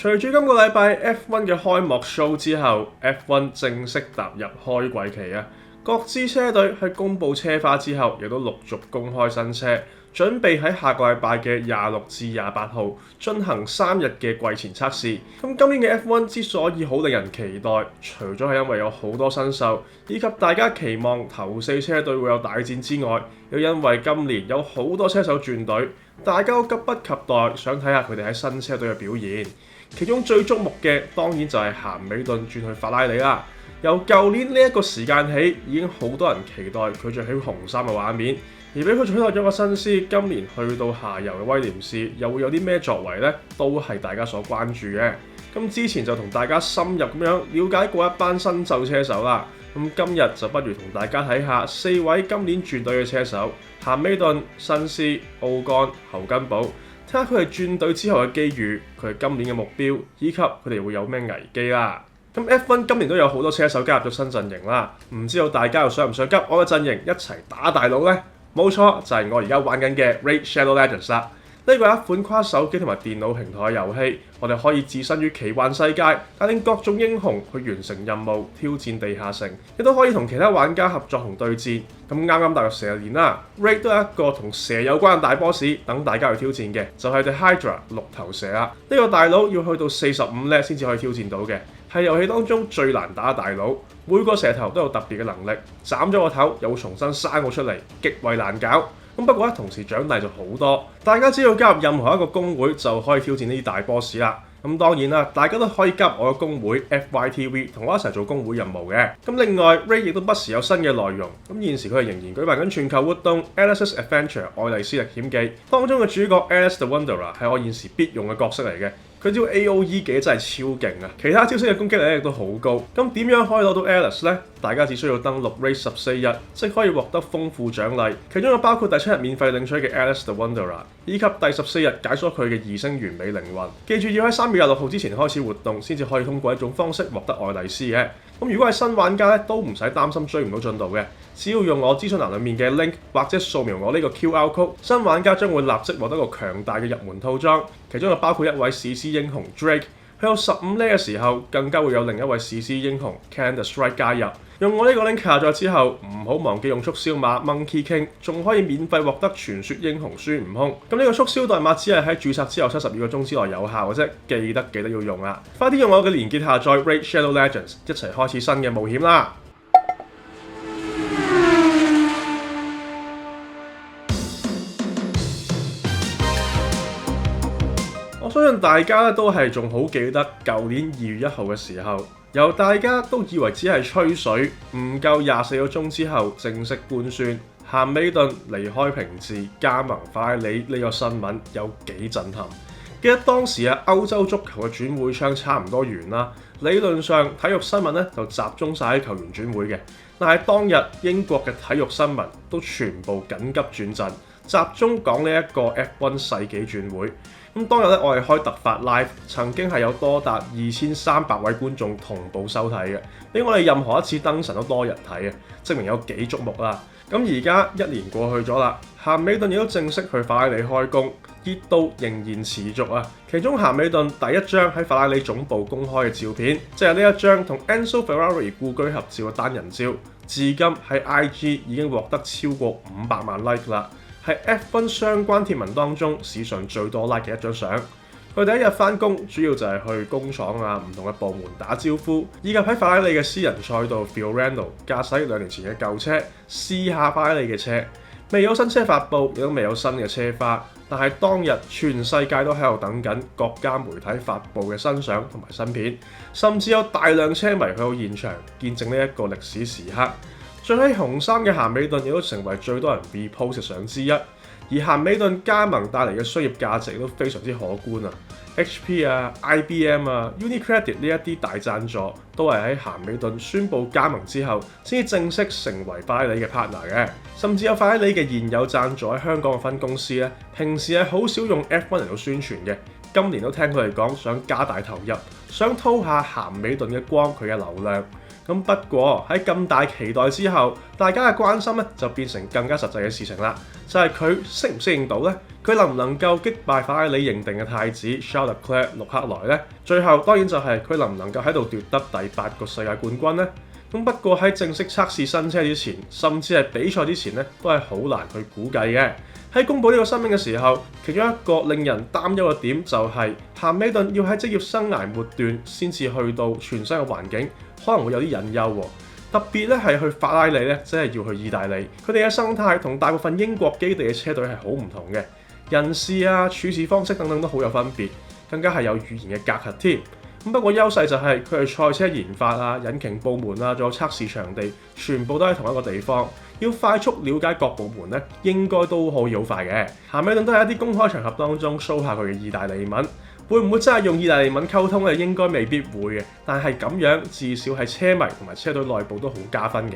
隨住今個禮拜 F1 嘅開幕 show 之後 ，F1 正式踏入開季期啊！各支車隊喺公佈車花之後，亦都陸續公開新車，準備喺下個禮拜嘅26至28號進行3日嘅季前測試。咁今年嘅 F1 之所以好令人期待，除咗係因為有好多新秀，以及大家期望頭4車隊會有大戰之外，又因為今年有好多車手轉隊，大家都急不及待想睇下佢哋喺新車隊嘅表現。其中最矚目嘅當然就係咸美頓轉去法拉利啦。由舊年呢一個時間起，已經好多人期待佢着起紅衫嘅畫面，而俾佢取代咗個新師，今年去到下游嘅威廉士又會有啲咩作為呢？都係大家所關注嘅。咁之前就同大家深入咁樣了解過一班新秀車手啦。咁今日就不如同大家睇下4位今年轉隊嘅車手：咸美頓、新師、奧干、侯根堡。睇下佢哋轉隊之後嘅機遇，佢哋今年嘅目標，以及佢哋會有咩危機啦。咁 F1 今年都有好多車手加入咗新陣營啦，唔知道大家又想唔想急我嘅陣營一齊打大佬呢？冇錯，就係我而家玩緊嘅 Raid Shadow Legends 啦。呢個係一款跨手機同埋電腦平台嘅遊戲，我哋可以置身於奇幻世界，帶領各種英雄去完成任務、挑戰地下城，亦都可以同其他玩家合作同對戰。咁啱啱踏入蛇年啦 ，Raid 都係一個同蛇有關嘅大 boss， 等大家去挑戰嘅，就係 The Hydra 綠頭蛇啦。呢個大佬要去到45 level 先至可以挑戰到嘅，係遊戲當中最難打嘅大佬。每個蛇頭都有特別嘅能力，斬咗個頭又會重新生個出嚟，極為難搞。咁不過咧，同時獎勵就好多，大家只要加入任何一個公會就可以挑戰呢啲大 boss 啦。咁當然啦，大家都可以加入我嘅公會 FYTV， 同我一齊做公會任務嘅。咁另外 Raid 亦都不時有新嘅內容。咁現時佢係仍然舉辦緊全球活動 Alice's Adventure 愛麗絲歷險記，當中嘅主角 Alice the Wanderer 係我現時必用嘅角色嚟嘅。佢招 AOE 技真係超勁啊！其他招式嘅攻擊力亦都好高。咁點樣可以攞到 Alice 呢？大家只需要登錄 Raid 14日，即可以獲得豐富獎勵，其中有包括第7日免費領取嘅 Alice the Wanderer， 以及第14日解鎖佢嘅2星完美靈魂。記住要喺3月26號之前開始活動，先至可以通過一種方式獲得愛麗絲嘅。咁如果係新玩家咧，都唔使擔心追唔到進度嘅，只要用我資訊欄裡面嘅 link 或者掃描我呢個 QR code， 新玩家將會立即獲得一個強大嘅入門套裝，其中就包括一位史詩英雄 Drake， 去到15 level 嘅時候，更加會有另一位史詩英雄 Ken the Strike 加入。用我呢個 link 下載之後，唔好忘記用促銷碼 Monkey King， 仲可以免費獲得傳說英雄孫悟空。咁呢個促銷代碼只係喺註冊之後72個鐘之內有效嘅啫，記得要用啦！快啲用我嘅連結下載 Raid Shadow Legends， 一齊開始新嘅冒險啦！我相信大家都係仲好記得舊年2月1號嘅時候，由大家都以為只係吹水，唔夠24個鐘之後正式官宣咸美頓離開平治加盟法拉利呢個新聞有幾震撼。記得當時歐洲足球嘅轉會窗差唔多完啦，理論上體育新聞就集中晒喺球員轉會嘅，但係當日英國嘅體育新聞都全部緊急轉陣，集中講呢一個 F1 世紀轉會。咁當日我係開突發 live， 曾經係有多達2300位觀眾同步收睇嘅，比我哋任何一次登神都多人睇嘅，證明有幾矚目啦。咁而家1年過去咗啦，咸美頓亦都正式去法拉利開工，熱度仍然持續啊！其中咸美頓第一張喺法拉利總部公開嘅照片，即係呢一張同 Enzo Ferrari 故居合照嘅單人照，至今喺 IG 已經獲得超過500萬 like 啦。係 F1 相關貼文當中史上最多 like 嘅一張相。佢第一日返工，主要就係去工廠唔同嘅部門打招呼，以及喺法拉利嘅私人賽道 Fiorano 駕駛2年前嘅舊車，試下法拉利嘅車。未有新車發布，亦都未有新嘅車花，但係當日全世界都喺度等緊各家媒體發布嘅新相同埋新片，甚至有大量車迷去到現場見證呢一個歷史時刻。着喺紅衫嘅咸美頓亦都成為最多人 repost 嘅相之一，而咸美頓加盟帶嚟嘅商業價值都非常之可觀啊 ！HP IBM Unicredit 呢一啲大贊助都係喺咸美頓宣布加盟之後先至正式成為法拉利嘅 partner 嘅，甚至有法拉利嘅現有贊助喺香港嘅分公司咧，平時係好少用 F1 嚟到宣傳嘅，今年都聽佢哋講想加大投入，想偷下鹹美頓嘅光佢嘅流量。咁不過喺咁大期待之後，大家嘅關心咧就變成更加實際嘅事情啦，就係佢適唔適應到呢？佢能唔能夠擊敗法拉利認定嘅太子 Charles Leclerc 陸克萊呢？最後當然就係佢能唔能夠喺度奪得第8個世界冠軍呢？咁不過喺正式測試新車之前，甚至係比賽之前呢，都係好難去估計嘅。喺公佈呢個新聞嘅時候，其中一個令人擔憂嘅點就係鹹美頓要喺職業生涯末段先至去到全新嘅環境，可能會有啲隱憂喎。特別咧係去法拉利咧，即係要去意大利，佢哋嘅生態同大部分英國基地嘅車隊係好唔同嘅，人事啊、處事方式等等都好有分別，更加係有語言嘅隔閡添。不過優勢就係佢哋賽車研發啊、引擎部門啊，仲有測試場地，全部都喺同一個地方。要快速了解各部門咧，應該都可以好快嘅。鹹美頓都喺一啲公開場合當中 show 下佢嘅意大利文，會唔會真係用意大利文溝通咧？應該未必會嘅，但係咁樣至少係車迷同埋車隊內部都好加分嘅。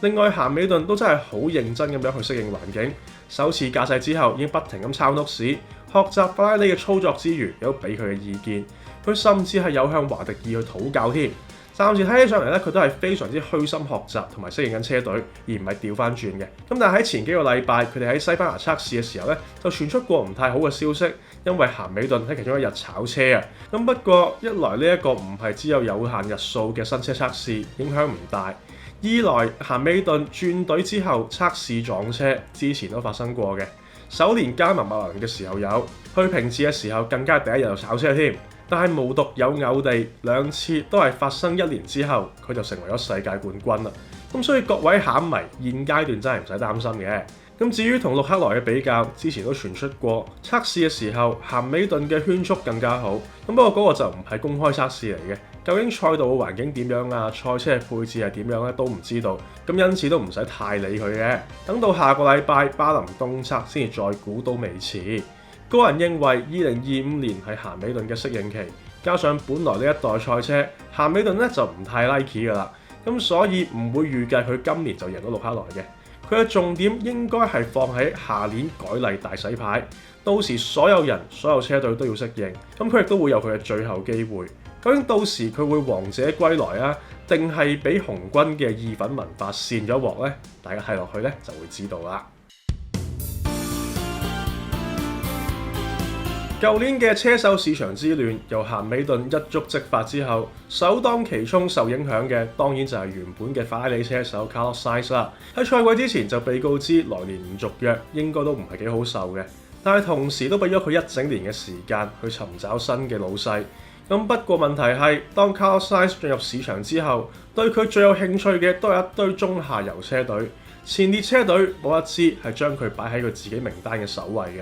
另外，鹹美頓都真係好認真咁樣去適應環境，首次駕駛之後已經不停咁抄 notes，學習法拉利嘅操作之餘，有俾佢嘅意見。佢甚至係有向華迪爾去討教添。暫時睇起上嚟咧，佢都係非常之虛心學習同埋適應緊車隊，而唔係調翻轉嘅。咁但係喺前幾個禮拜，佢哋喺西班牙測試嘅時候咧，就傳出過唔太好嘅消息，因為鹹美頓喺其中一日炒車啊。咁不過一來呢一個唔係只有限日數嘅新車測試，影響唔大；二來鹹美頓轉隊之後測試撞車，之前都發生過嘅。首年加盟麥蘭嘅時候有，去平治嘅時候更加第一日就炒車添。但係無獨有偶地，兩次都係發生1年之後，佢就成為咗世界冠軍啦。咁所以各位鹹迷現階段真係唔使擔心嘅。咁至於同陸克萊嘅比較，之前都傳出過測試嘅時候，鹹美頓嘅圈速更加好。咁不過嗰個就唔係公開測試嚟嘅，究竟賽道嘅環境點樣啊？賽車嘅配置係點樣咧？都唔知道。咁因此都唔使太理佢嘅，等到下個禮拜巴林東測先至再估都未遲。個人認為2025年係鹹美頓嘅適應期，加上本來呢一代賽車鹹美頓咧就唔太 like 噶啦，咁所以唔會預計佢今年就贏到陸克萊嘅。佢嘅重點應該係放喺下年改例大洗牌，到時所有人、所有車隊都要適應，咁佢亦都會有佢嘅最後機會。究竟到時佢會王者歸來啊，定係俾紅軍嘅意粉文化扇咗鑊呢？大家睇落去咧就會知道啦。舊年嘅車手市場之亂由鹹美頓一觸即發之後，首當其衝受影響嘅當然就係原本嘅法拉利車手 Carlos Sainz 啦。喺賽季之前就被告知來年唔續約，應該都唔係幾好受嘅。但係同時都俾咗佢一整年嘅時間去尋找新嘅老細。咁不過問題係，當 Carlos Sainz 進入市場之後，對佢最有興趣嘅都係一堆中下游車隊，前列車隊冇一支係將佢擺喺佢自己名單嘅首位嘅。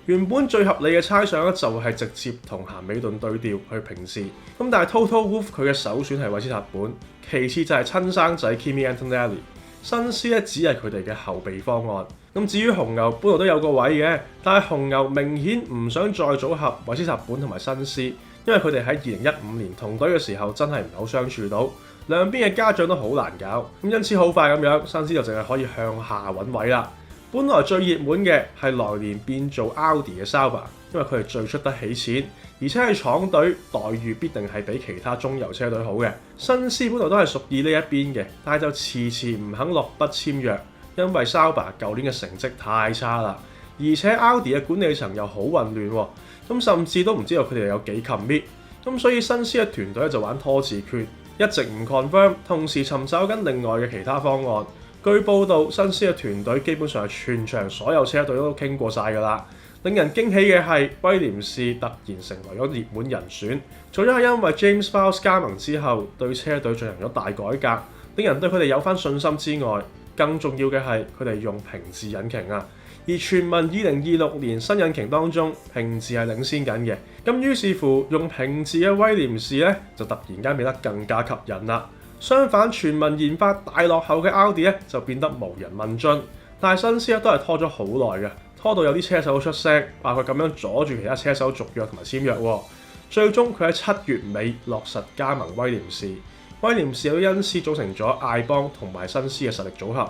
原本最合理嘅猜想咧，就係直接同鹹美頓對調去平視。咁但係 Toto Wolff 佢嘅首選係韋斯塔本，其次就係親生仔 Kimi Antonelli， 新斯咧只係佢哋嘅後備方案。咁至於紅牛本來都有個位嘅，但係紅牛明顯唔想再組合韋斯塔本同埋新斯，因為佢哋喺2015年同隊嘅時候真係唔係好相處到，兩邊嘅家長都好難搞。咁因此好快咁樣，新斯就淨係可以向下揾位啦。本來最熱門嘅係來年變做 Audi 嘅 Sauber， 因為佢係最出得起錢，而且係廠隊待遇必定係比其他中游車隊好嘅。新斯本來都係屬意呢一邊嘅，但係就遲遲唔肯落筆簽約，因為 Sauber 舊年嘅成績太差啦，而且 Audi 嘅管理層又好混亂喎，咁甚至都唔知道佢哋有幾 commit，咁所以新斯嘅團隊就玩拖字訣，一直唔 confirm， 同時尋找緊另外嘅其他方案。據報道，新斯嘅團隊基本上係全場所有車隊都傾過晒㗎啦。令人驚喜嘅係，威廉士突然成為咗熱門人選，除咗係因為 James Vowles 加盟之後對車隊進行咗大改革，令人對佢哋有翻信心之外，更重要嘅係佢哋用平治引擎啊。而傳聞2026年新引擎當中，平治係領先緊嘅。咁於是乎，用平治嘅威廉士咧就突然間變得更加吸引啦。相反，傳聞研發大落後嘅 Audi 咧就變得無人問津，但係新斯都係拖咗好耐嘅，拖到有啲車手出聲，話佢咁樣阻住其他車手續約同埋簽約喎。最終佢喺7月尾落實加盟威廉士，威廉士都因此組成咗艾邦同埋新斯嘅實力組合。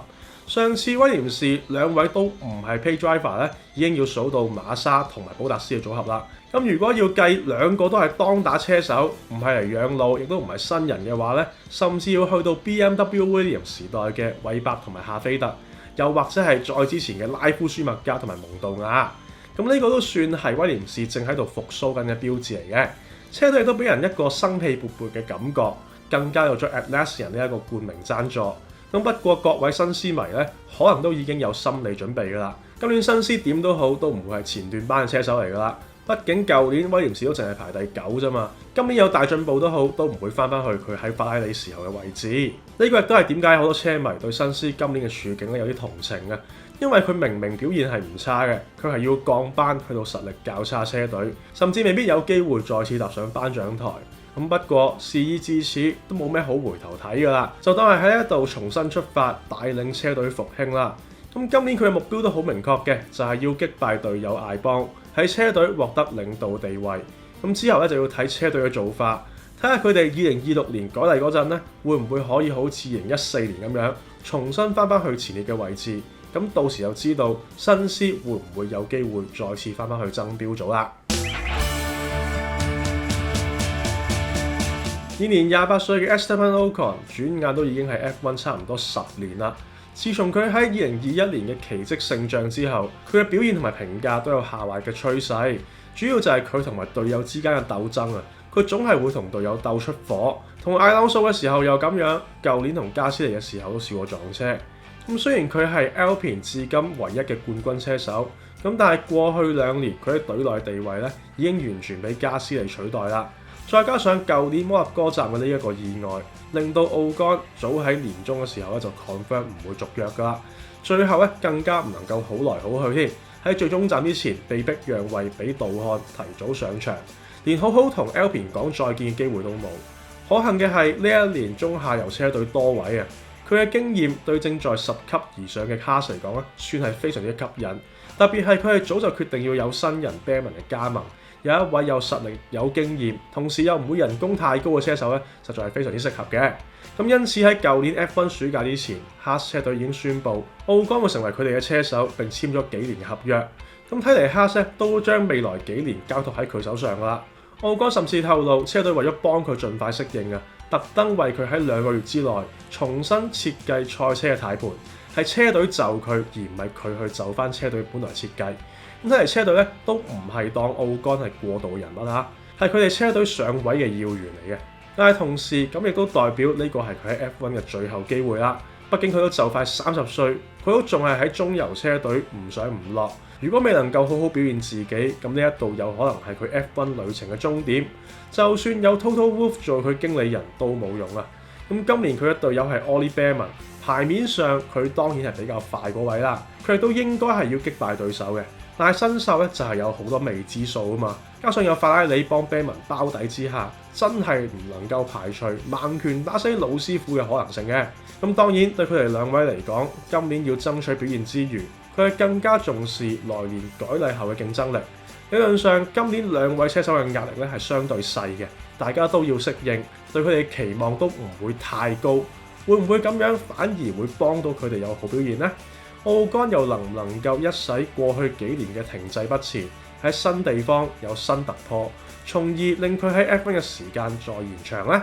上次威廉士兩位都唔係 pay driver 咧，已經要數到馬莎同埋保達斯嘅組合啦。咁如果要計兩個都係當打車手，唔係嚟養老，亦都唔係新人嘅話咧，甚至要去到 BMW Williams 時代嘅韋伯同埋夏菲特，又或者係再之前嘅拉夫舒麥加同埋蒙道亞。咁呢個都算係威廉士正喺度復甦緊嘅標誌嚟嘅。車隊亦都俾人一個生氣勃勃嘅感覺，更加有咗 Atlassian 呢一個冠名贊助。咁不過各位新獅迷咧，可能都已經有心理準備㗎啦。今年新獅點都好，都唔會係前段班嘅車手嚟㗎啦。畢竟舊年威廉士都淨係排第9啫嘛，今年有大進步都好，都唔會翻返去佢喺法拉利時候嘅位置。呢個亦都係點解好多車迷對新獅今年嘅處境咧有啲同情嘅，因為佢明明表現係唔差嘅，佢係要降班去到實力較差車隊，甚至未必有機會再次踏上頒獎台。咁不過事已至此，都冇咩好回頭睇㗎啦，就當係喺呢一度重新出發，帶領車隊復興啦。咁今年佢嘅目標都好明確嘅，就係要擊敗隊友艾邦，喺車隊獲得領導地位。咁之後咧就要睇車隊嘅做法，睇下佢哋2026年改例嗰陣咧，會唔會可以好似2014年咁樣重新翻返去前列嘅位置。咁到時就知道新獅會唔會有機會再次翻返去爭標組啦。現年28歲嘅 Esteban Ocon 轉眼都已經係 F1 差唔多10年啦。自從佢喺2021年嘅奇蹟勝仗之後，佢嘅表現同埋評價都有下滑嘅趨勢。主要就係佢同埋隊友之間嘅鬥爭啊，佢總係會同隊友鬥出火。同艾朗素嘅時候又咁樣，舊年同加斯利嘅時候都試過撞車。咁雖然佢係 Alpine 至今唯一嘅冠軍車手，咁但係過去2年佢喺隊內地位咧已經完全俾加斯利取代啦。再加上舊年摩納哥站嘅呢一個意外，令到奧干早喺年中嘅時候咧就 confirm 唔會續約㗎啦。最後咧更加唔能夠好來好去添，喺最終站之前被逼讓位俾杜漢提早上場，連好好同 Alpine 講再見嘅機會都冇。可幸嘅係呢一年中下游車隊多位啊，佢嘅經驗對正在10級以上嘅卡士嚟講咧，算係非常之吸引。特別係佢係早就決定要有新人 Behrman 嘅加盟。有一位有實力、有經驗，同時又唔會人工太高嘅車手咧，實在係非常之適合嘅。咁因此喺舊年 F1 暑假之前，哈斯車隊已經宣布奧干會成為佢哋嘅車手，並簽咗幾年嘅合約。咁睇嚟哈斯都將未來幾年交託喺佢手上㗎啦。奧干甚至透露，車隊為咗幫佢盡快適應啊，特登為佢喺2個月之內重新設計賽車嘅軚盤，係車隊就佢而唔係佢去就翻車隊本來設計。咁睇嚟車隊咧都唔係當奧干係過渡人物啦，係佢哋車隊上位嘅要員嚟嘅。但係同時咁亦都代表呢個係佢喺 F1 嘅最後機會啦。畢竟佢都就快30歲，佢都仲係喺中游車隊唔上唔落。如果未能夠好好表現自己，咁呢一度有可能係佢 F1 旅程嘅終點。就算有 Toto Wolff 做佢經理人都冇用啦。咁今年佢嘅隊友係 Ollie Behrman，牌面上佢當然係比較快嗰位啦，佢亦都應該係要擊敗對手嘅。但係新秀咧就係有好多未知數啊嘛，加上有法拉利幫 Behrman 包底之下，真係唔能夠排除盲拳打死老師傅嘅可能性嘅。咁當然對佢哋2位嚟講，今年要爭取表現之餘，佢係更加重視來年改例後嘅競爭力。理論上今年2位車手嘅壓力咧係相對細嘅，大家都要適應，對佢哋期望都唔會太高。會唔會咁樣反而會幫到佢哋有好表現呢？奧干又能唔能夠一洗過去幾年嘅停滯不前，喺新地方有新突破，從而令佢喺 F1 嘅時間再延長呢？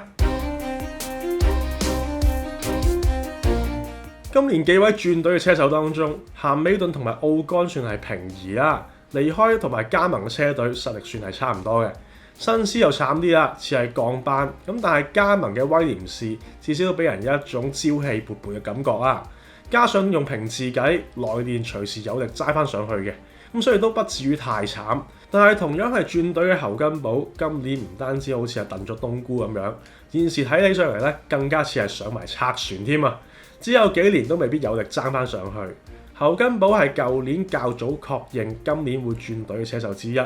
今年幾位轉隊嘅車手當中，咸美頓同埋奧干算係平移啦，離開同埋加盟嘅車隊實力算係差唔多嘅。新獅又慘啲啦，似係降班，咁但係加盟嘅威廉士至少都俾人一種朝氣勃勃嘅感覺啊！加上用平治計內練隨時有力齋翻上去嘅，咁所以都不至於太慘。但係同樣係轉隊嘅侯根寶，今年唔單止好似係燉咗冬菇咁樣，現時睇起上嚟咧更加似係上埋拆船添啊！只有幾年都未必有力爭翻上去。侯根寶係舊年較早確認今年會轉隊嘅車手之一。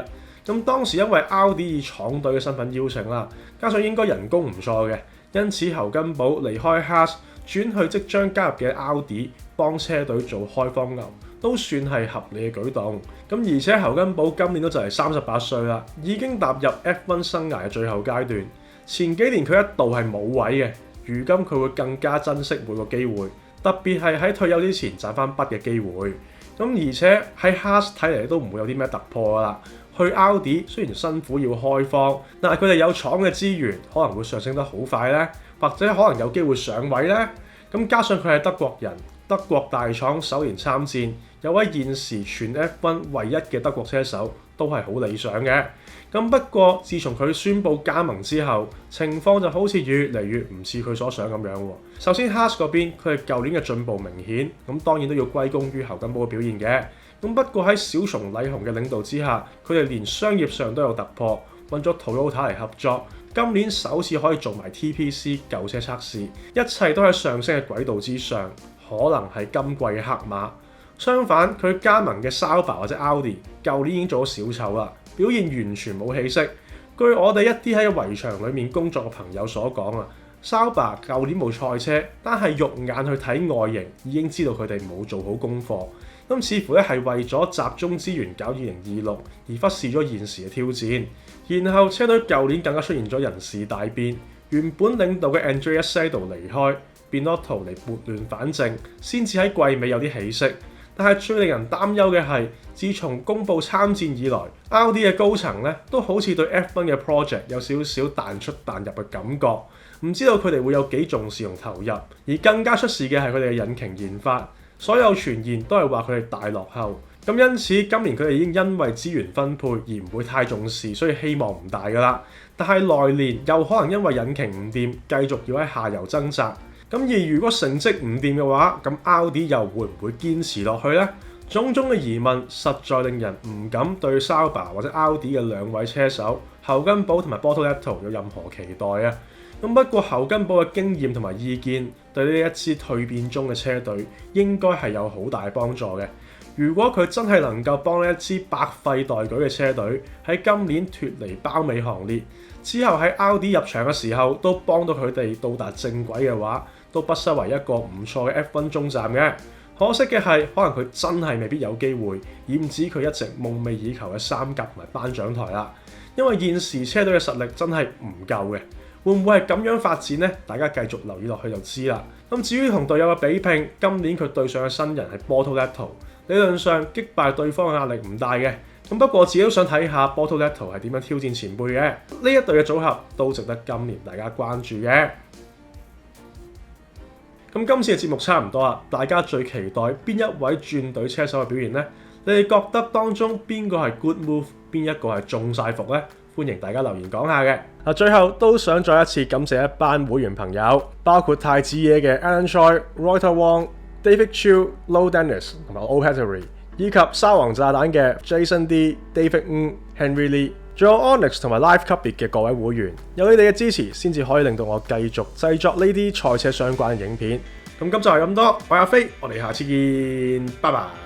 咁當時因為奧迪以廠隊嘅身份邀請啦，加上應該人工唔錯嘅，因此侯根寶離開哈斯轉去即將加入嘅奧迪幫車隊做開荒牛，都算係合理嘅舉動。咁而且侯根寶今年都就係38歲啦，已經踏入 F1 生涯嘅最後階段。前幾年佢一度係冇位嘅，如今佢會更加珍惜每個機會，特別係喺退休之前賺翻筆嘅機會。咁而且喺 Haas 睇嚟都唔會有啲咩突破啦。去 Audi 雖然辛苦要開荒，但係佢哋有廠嘅資源，可能會上升得好快呢，或者可能有機會上位呢。咁加上佢係德國人，德國大廠首年參戰，有位現時全 F1 唯一嘅德國車手，都係好理想嘅。咁不過自從佢宣布加盟之後，情況就好似越嚟越唔似佢所想咁樣喎。首先 Haas 嗰邊佢係舊年嘅進步明顯，咁當然都要歸功於侯根堡嘅表現嘅。咁不過喺小松禮雄嘅領導之下，佢哋連商業上都有突破，揾咗 Toyota 嚟合作。今年首次可以做埋 TPC 舊車測試，一切都喺上升嘅軌道之上，可能係今季嘅黑馬。相反，佢加盟嘅 Sauber 或者 Audi， 舊年已經做咗小丑啦，表現完全冇起色。據我哋一啲喺圍場裡面工作嘅朋友所講啊，Sauber 舊年冇賽車，單係肉眼去睇外形已經知道佢哋冇做好功課。咁似乎咧係為咗集中資源搞2026而忽視咗現時嘅挑戰。然後車隊舊年更加出現咗人事大變，原本領導嘅 Andrea Seidl 離開，Binotto 嚟撥亂反正，先至喺季尾有啲起色。但係最令人擔憂嘅係，自從公佈參戰以來，Audi 嘅高層咧都好似對 F1 嘅 project 有少少彈出彈入嘅感覺，唔知道佢哋會有幾重視同投入。而更加出事嘅係佢哋嘅引擎研發，所有傳言都係話佢哋大落後。咁因此今年佢哋已經因為資源分配而唔會太重視，所以希望唔大㗎啦。但係來年又可能因為引擎唔掂，繼續要喺下游掙扎。咁而如果成績唔掂嘅話，咁 Audi 又會唔會堅持落去呢？種種嘅疑問實在令人唔敢對 Sauber 或者 Audi 嘅兩位車手侯根堡同埋 Bortoleto 有任何期待啊！咁不過侯根堡嘅經驗同埋意見對呢一支蛻變中嘅車隊應該係有好大幫助嘅。如果佢真係能夠幫呢一支百廢待舉嘅車隊喺今年脫離包尾行列，之後喺 Audi 入場嘅時候都幫到佢哋到達正軌嘅話，都不失為一個唔錯嘅 F1 終站嘅。可惜嘅係，可能佢真係未必有機會染指佢一直夢寐以求嘅三甲同埋頒獎台啦。因為現時車隊嘅實力真係唔夠嘅，會唔會係咁樣發展呢？大家繼續留意落去就知啦。咁至於同隊友嘅比拼，今年佢對上嘅新人係 Bortoleto， 理論上擊敗對方嘅壓力唔大嘅。咁不過我自己都想睇下 Bortoleto 係點樣挑戰前輩嘅，呢一隊嘅組合都值得今年大家關注嘅。咁今次嘅節目差唔多啦，大家最期待邊一位轉隊車手嘅表現呢？你哋覺得當中邊個係 good move， 邊一個係中晒伏呢？歡迎大家留言講下嘅。最後都想再一次感謝一班會員朋友，包括太子爺嘅 Alan Choi、Reuter Wong、David Chiu、Low Dennis 同埋 O Hattery， 以及沙皇炸彈嘅 Jason D、David Ng、Henry Lee， 仲有 Onyx 同埋 Live 級別嘅各位會員，有你哋嘅支持先至可以令到我繼續製作呢啲賽車相關嘅影片。咁今集係咁多，我係阿飛，我哋下次見，拜拜。